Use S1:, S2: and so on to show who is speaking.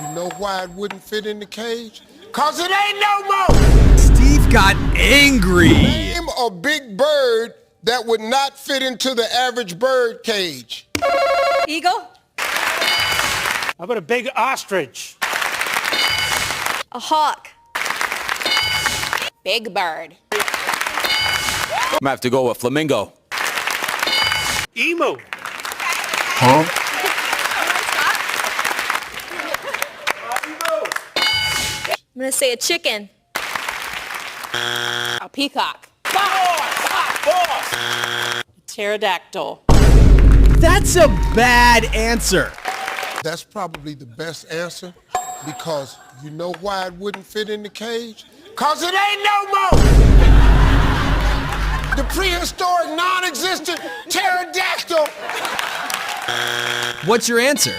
S1: You know why it wouldn't fit in the cage? 'Cause it ain't no more!
S2: Steve got angry.
S1: Name a big bird that would not fit into the average bird cage.
S3: Eagle.
S4: How about a big ostrich?
S3: A hawk.
S5: Big bird.
S6: I'm gonna have to go with flamingo.
S4: Emu.
S1: Huh?
S3: I'm gonna say a chicken.
S5: A peacock.
S7: Pterodactyl.
S2: That's a bad answer.
S1: That's probably the best answer because you know why it wouldn't fit in the cage? 'Cause it ain't no more! The prehistoric, non-existent pterodactyl.
S2: What's your answer?